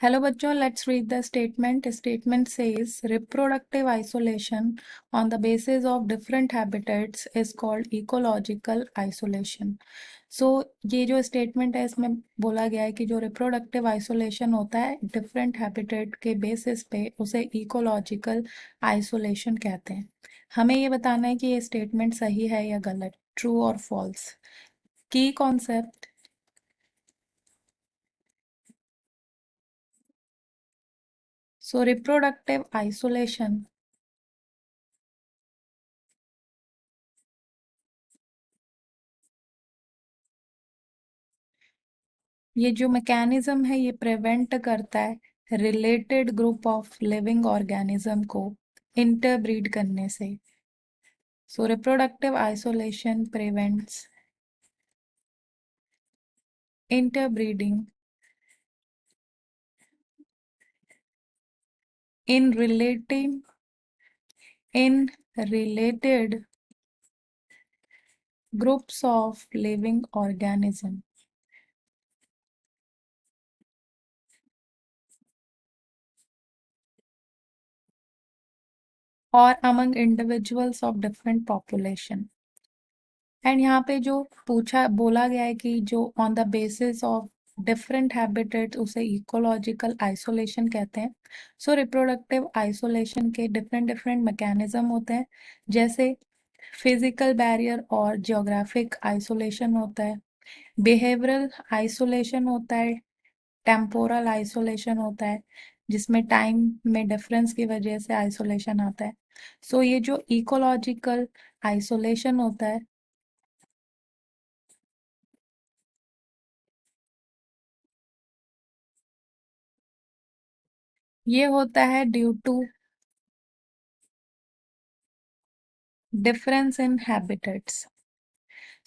Hello बच्चों, let's read the statement. Statement says reproductive isolation on the basis of different habitats is called ecological isolation. So ये जो statement है इसमें बोला गया है कि जो reproductive isolation होता है different habitat के basis पे उसे ecological isolation कहते हैं। हमें ये बताना है कि ये statement सही है या गलत, true और false. Key concept. So reproductive isolation ये जो मैकेनिज्म है ये प्रिवेंट करता है related group of living organism को इंटरब्रीड करने से। So reproductive isolation prevents interbreeding in related groups of living organism और among individuals of different population. And यहाँ पे जो बोला गया है कि जो on the basis of different habitats उसे इकोलॉजिकल आइसोलेशन कहते हैं। सो रिप्रोडक्टिव आइसोलेशन के डिफरेंट डिफरेंट मैकेनिज्म होते हैं, जैसे फिजिकल बैरियर और जियोग्राफिक आइसोलेशन होता है, बिहेवियरल आइसोलेशन होता है, टेम्पोरल आइसोलेशन होता है जिसमें टाइम में डिफरेंस की वजह से आइसोलेशन आता है। सो ये जो इकोलॉजिकल आइसोलेशन होता है ये होता है due to difference in habitats.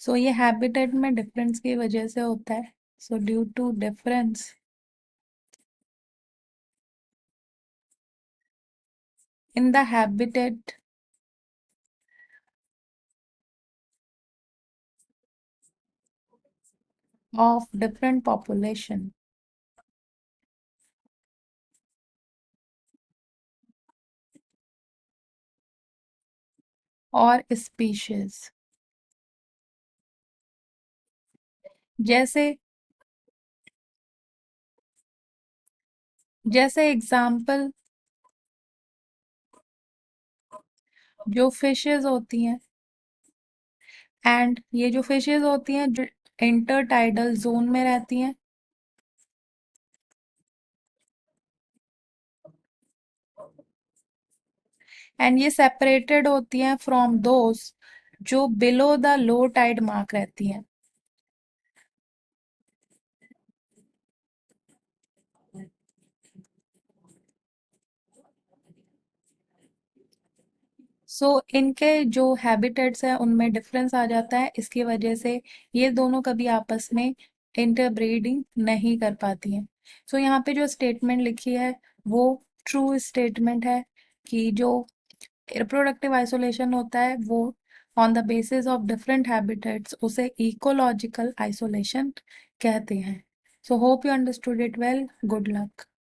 So ये हैबिटेट में डिफरेंस की वजह से होता है। So due to difference in the habitat of different population और स्पीशीज। जैसे जैसे एग्जाम्पल जो फिशेज होती हैं, एंड ये जो फिशेज होती हैं जो इंटरटाइडल जोन में रहती हैं, एंड ये सेपरेटेड होती हैं फ्रॉम दोज जो below the low tide mark रहती हैं। इनके जो हैबिटेट्स हैं उनमें डिफरेंस आ जाता है, इसकी वजह से ये दोनों कभी आपस में इंटरब्रीडिंग नहीं कर पाती हैं। यहाँ पे जो स्टेटमेंट लिखी है वो ट्रू स्टेटमेंट है कि जो रिप्रोडक्टिव आइसोलेशन होता है वो on the basis of different habitats उसे इकोलॉजिकल आइसोलेशन कहते हैं। Hope you understood it well. Good luck.